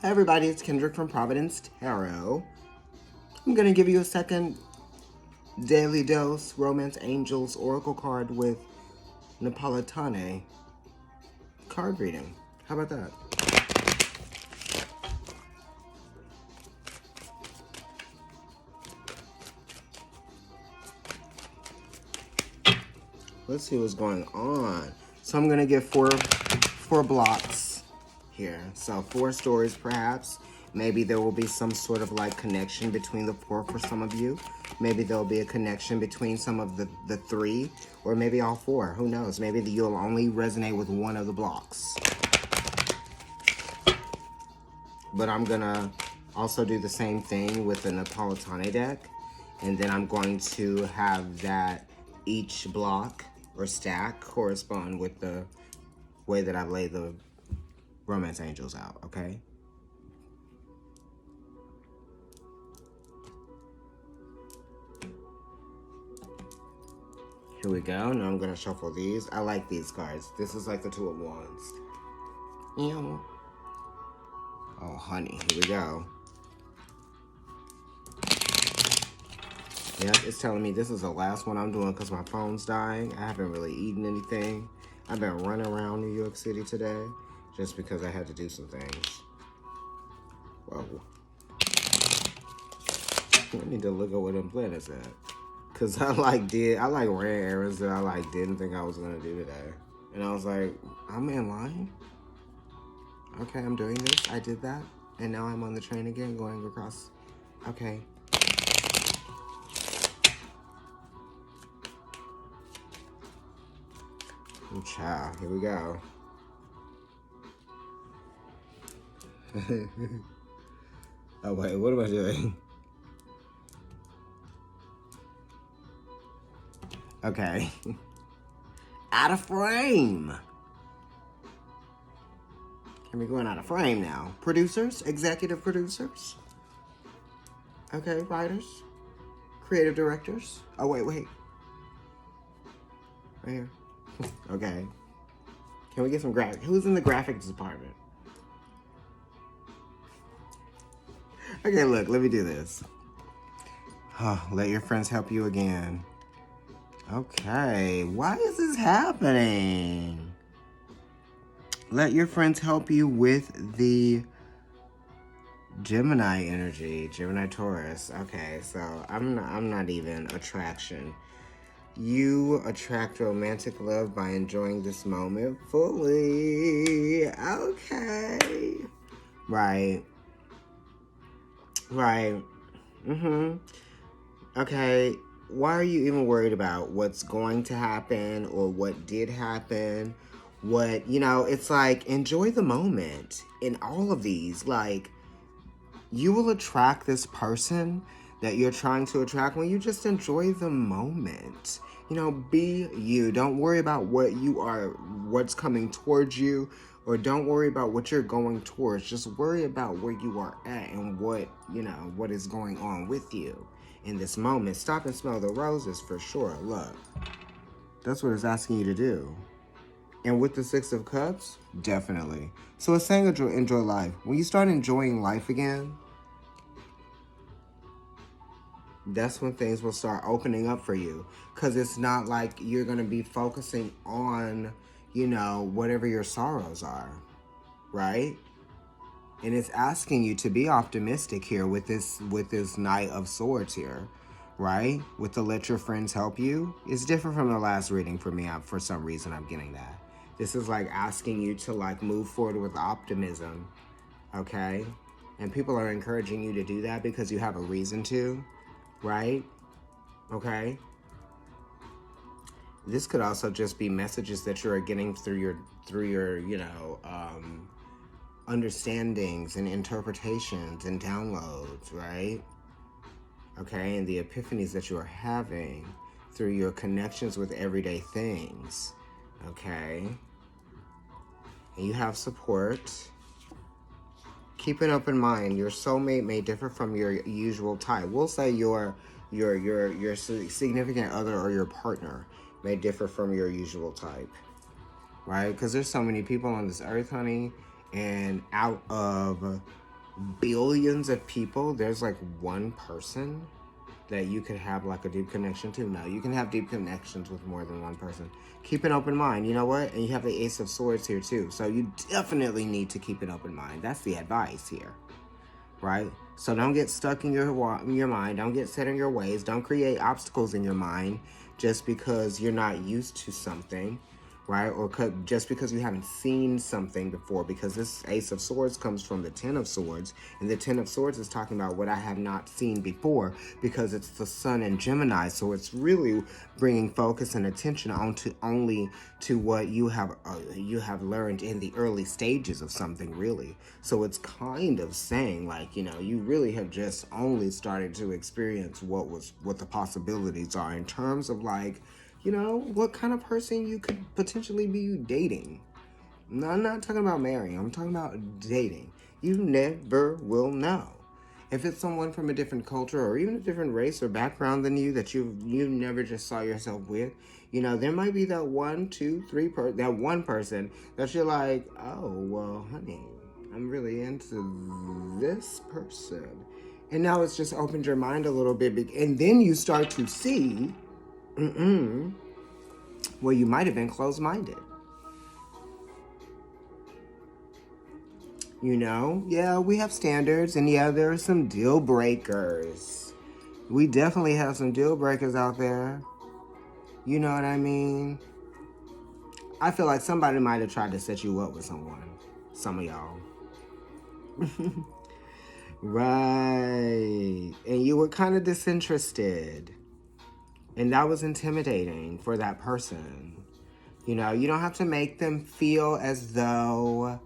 Hi everybody, it's Kendrick from Providence Tarot. I'm going to give you a second Daily Dose Romance Angels Oracle card with Napolitane card reading. How about that? Let's see what's going on. So I'm going to give four blocks here. So 4 stories perhaps. Maybe there will be some sort of like connection between the 4 for some of you. Maybe there'll be a connection between some of the 3, or maybe all 4. Who knows? Maybe you'll only resonate with one of the blocks. But I'm gonna also do the same thing with the Napolitane deck. And then I'm going to have that each block or stack correspond with the way that I lay the romance angels out, okay? Here we go. Now I'm gonna shuffle these. I like these cards. This is like the 2 of Wands. Ew. Oh, honey, here we go. Yep, it's telling me this is the last one I'm doing because my phone's dying. I haven't really eaten anything. I've been running around New York City today just because I had to do some things. Whoa. I need to look at what them planets at. Because I ran errands that I didn't think I was going to do today. And I was like, I'm in line? Okay, I'm doing this. I did that. And now I'm on the train again going across. Okay. Ooh, child. Here we go. Oh, wait. What am I doing? Okay. Out of frame. Can we going out of frame now? Producers? Executive producers? Okay, writers? Creative directors? Oh, wait. Right here. Okay. Can we get some graphic? Who's in the graphics department? Okay, look, let me do this. Oh, let your friends help you again. Okay, why is this happening? Let your friends help you with the Gemini energy, Gemini Taurus. Okay, so I'm not even attraction. You attract romantic love by enjoying this moment fully. Okay. Right. Okay. Why are you even worried about what's going to happen or what did happen? It's like, enjoy the moment in all of these. Like, you will attract this person that you're trying to attract when you just enjoy the moment. Be you. Don't worry about what's coming towards you, or don't worry about what you're going towards. Just worry about where you are at and what is going on with you in this moment. Stop and smell the roses for sure. Look, that's what it's asking you to do. And with the 6 of Cups, definitely. So it's saying enjoy life. When you start enjoying life again, that's when things will start opening up for you. Because it's not like you're going to be focusing on, whatever your sorrows are, right? And it's asking you to be optimistic here with this Knight of Swords here, right? With the let your friends help you. It's different from the last reading for me. For some reason, I'm getting that. This is like asking you to move forward with optimism, okay? And people are encouraging you to do that because you have a reason to, right? Okay? This could also just be messages that you're getting through your understandings and interpretations and downloads, right? Okay, and the epiphanies that you are having through your connections with everyday things, okay? And you have support. Keep an open mind. Your soulmate may differ from your usual type. We'll say your significant other or your partner may differ from your usual type, right? Because there's so many people on this earth, honey, and out of billions of people, there's like one person that you could have like a deep connection to. No, you can have deep connections with more than one person. Keep an open mind. You know what? And you have the Ace of Swords here too. So you definitely need to keep an open mind. That's the advice here, right? So don't get stuck in your mind. Don't get set in your ways. Don't create obstacles in your mind just because you're not used to something, right? Or just because you haven't seen something before, because this Ace of Swords comes from the Ten of Swords, and the Ten of Swords is talking about what I have not seen before, because it's the Sun in Gemini, so it's really bringing focus and attention only to what you have learned in the early stages of something, really. So it's kind of saying, like, you know, you really have just only started to experience what the possibilities are in terms of, like, you know, what kind of person you could potentially be dating. No, I'm not talking about marrying. I'm talking about dating. You never will know. If it's someone from a different culture or even a different race or background than you that you never just saw yourself with, you know, there might be that one person that you're like, oh, well, honey, I'm really into this person. And now it's just opened your mind a little bit. And then you start to see well, you might have been closed-minded. You know? Yeah, we have standards, and yeah, there are some deal breakers. We definitely have some deal breakers out there. You know what I mean? I feel like somebody might have tried to set you up with someone. Some of y'all. Right. And you were kind of disinterested. And that was intimidating for that person. You know, you don't have to make them feel as though,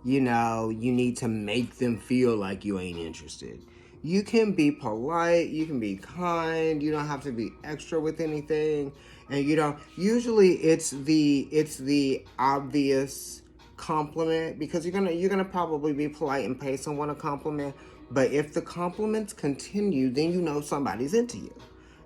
you know, you need to make them feel like you ain't interested. You can be polite, you can be kind, you don't have to be extra with anything. And you don't, usually it's the obvious compliment, because you're gonna probably be polite and pay someone a compliment. But if the compliments continue, then you know somebody's into you.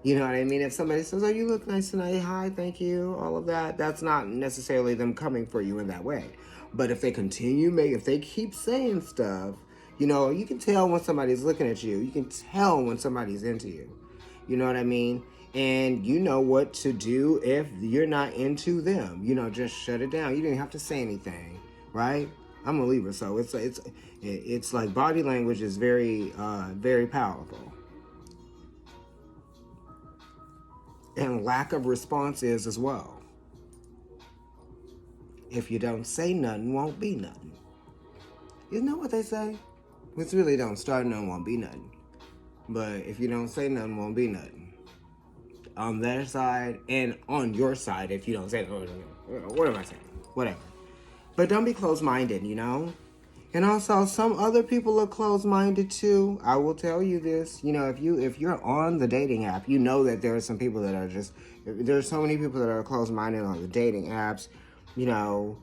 You know what I mean? If somebody says, oh, you look nice tonight, hi, thank you, all of that, that's not necessarily them coming for you in that way. But if they if they keep saying stuff, you know, you can tell when somebody's looking at you. You can tell when somebody's into you. You know what I mean? And you know what to do if you're not into them. You know, just shut it down. You didn't have to say anything, right? I'm a Libra, so it's like body language is very, very powerful. And lack of response is as well. If you don't say nothing, won't be nothing. Isn't that what they say? Which really don't start nothing, won't be nothing. But if you don't say nothing, won't be nothing. On their side and on your side, if you don't say nothing. What am I saying? Whatever. But don't be closed-minded, you know? And also, some other people are closed-minded too. I will tell you this. You know, if you're on the dating app, you know that there are some people that are just... There's so many people that are closed-minded on the dating apps. You know,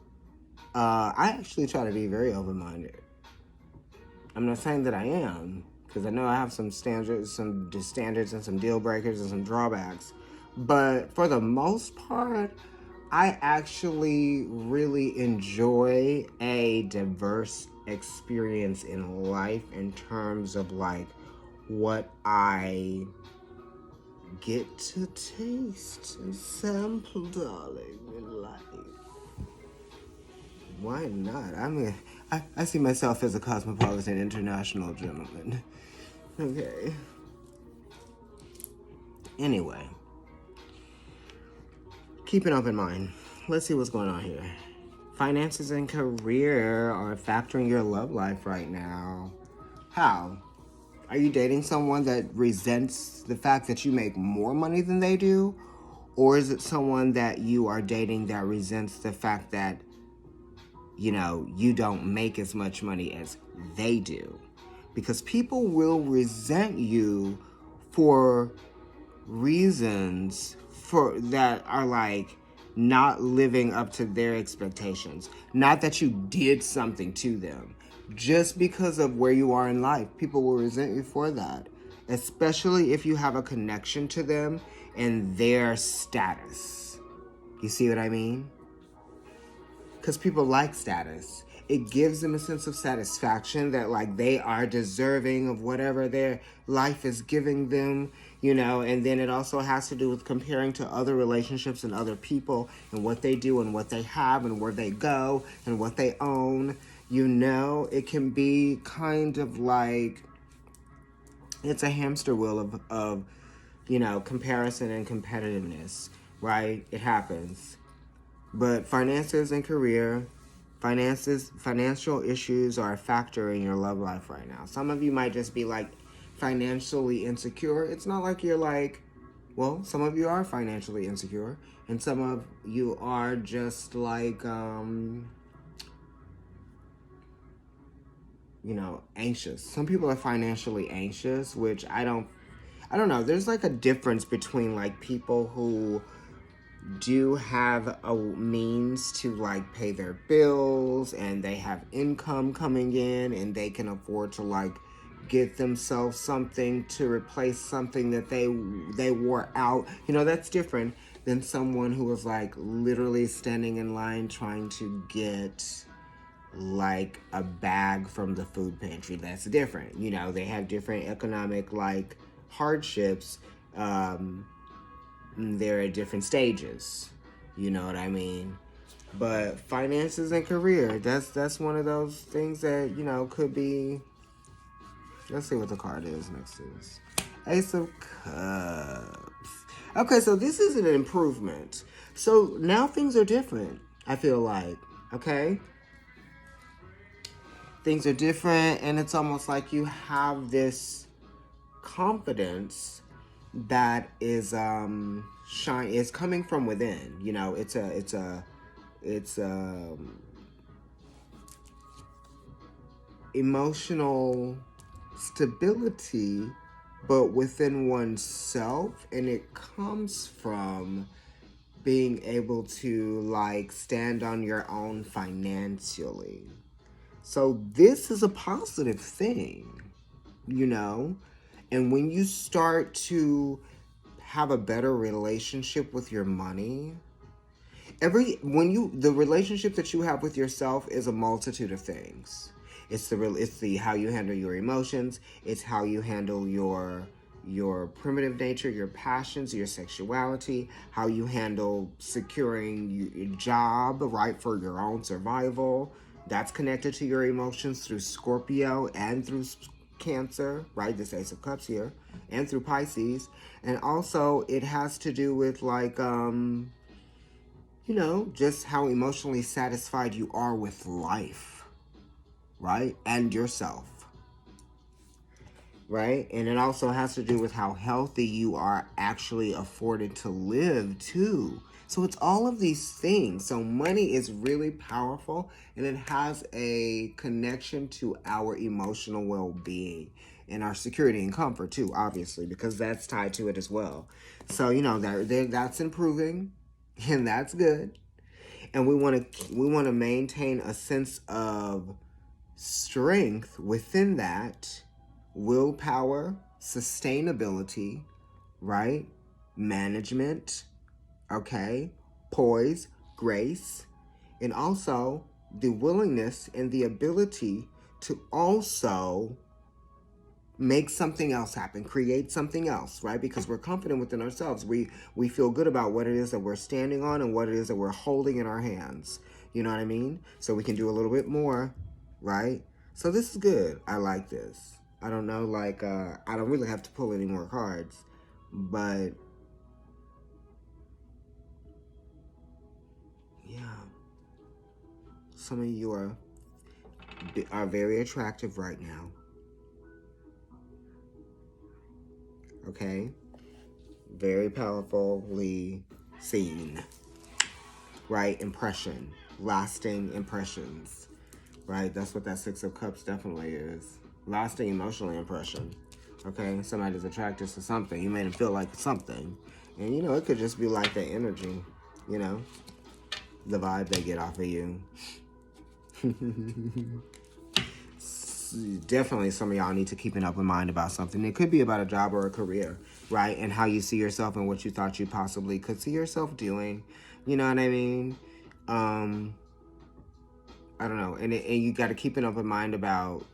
I actually try to be very open-minded. I'm not saying that I am, because I know I have some standards and some deal breakers and some drawbacks. But for the most part, I actually really enjoy a diverse experience in life in terms of like what I get to taste and sample, darling, in life. Why not? I mean, I see myself as a cosmopolitan international gentleman. Okay. Anyway. Keep an open mind. Let's see what's going on here. Finances and career are factoring your love life right now. How? Are you dating someone that resents the fact that you make more money than they do? Or is it someone that you are dating that resents the fact that, you know, you don't make as much money as they do? Because people will resent you for reasons that are like not living up to their expectations. Not that you did something to them. Just because of where you are in life, people will resent you for that. Especially if you have a connection to them and their status. You see what I mean? Because people like status. it gives them a sense of satisfaction that like they are deserving of whatever their life is giving them, you know. And then it also has to do with comparing to other relationships and other people and what they do and what they have and where they go and what they own, you know. It can be kind of like it's a hamster wheel of you know, comparison and competitiveness, right? It happens. But finances and career, financial issues are a factor in your love life right now. Some of you might just be like financially insecure. It's not like you're like, well, some of you are financially insecure, and some of you are just like, you know, anxious. Some people are financially anxious, which I don't know. There's like a difference between like people who do have a means to like pay their bills and they have income coming in and they can afford to like get themselves something to replace something that they wore out. You know, that's different than someone who was like literally standing in line trying to get like a bag from the food pantry. That's different. You know, they have different economic like hardships. They're at different stages. You know what I mean? But finances and career, that's one of those things that, you know, could be. Let's see what the card is next to this. Ace of Cups. Okay, so this is an improvement. So now things are different, I feel like. Okay? Things are different, and it's almost like you have this confidence that is is coming from within. You know, it's emotional stability, but within oneself, and it comes from being able to like stand on your own financially. So this is a positive thing, you know. And when you start to have a better relationship with your money, the relationship that you have with yourself is a multitude of things. It's the how you handle your emotions. It's how you handle your primitive nature, your passions, your sexuality, how you handle securing your job, right, for your own survival. That's connected to your emotions through Scorpio and through Cancer, right? This Ace of Cups here, and through Pisces. And also it has to do with like, you know, just how emotionally satisfied you are with life, right? And yourself, right? And it also has to do with how healthy you are actually afforded to live too. So it's all of these things. So money is really powerful, and it has a connection to our emotional well-being and our security and comfort too, obviously, because that's tied to it as well. So, you know, that's improving, and that's good. And we want to maintain a sense of strength within that, willpower, sustainability, right? Management, okay? Poise, grace, and also the willingness and the ability to also make something else happen, create something else, right? Because we're confident within ourselves. We feel good about what it is that we're standing on and what it is that we're holding in our hands. You know what I mean? So we can do a little bit more, right? So this is good. I like this. I don't know, like, I don't really have to pull any more cards, but yeah, some of you are very attractive right now. Okay? Very powerfully seen, right? Impression, lasting impressions, right? That's what that Six of Cups definitely is. Lasting emotional impression, okay? Somebody's attracted to something. You made them feel like something. And, you know, it could just be like the energy, you know, the vibe they get off of you. Definitely some of y'all need to keep an open mind about something. It could be about a job or a career, right? And how you see yourself and what you thought you possibly could see yourself doing. You know what I mean? I don't know, and you got to keep an open mind about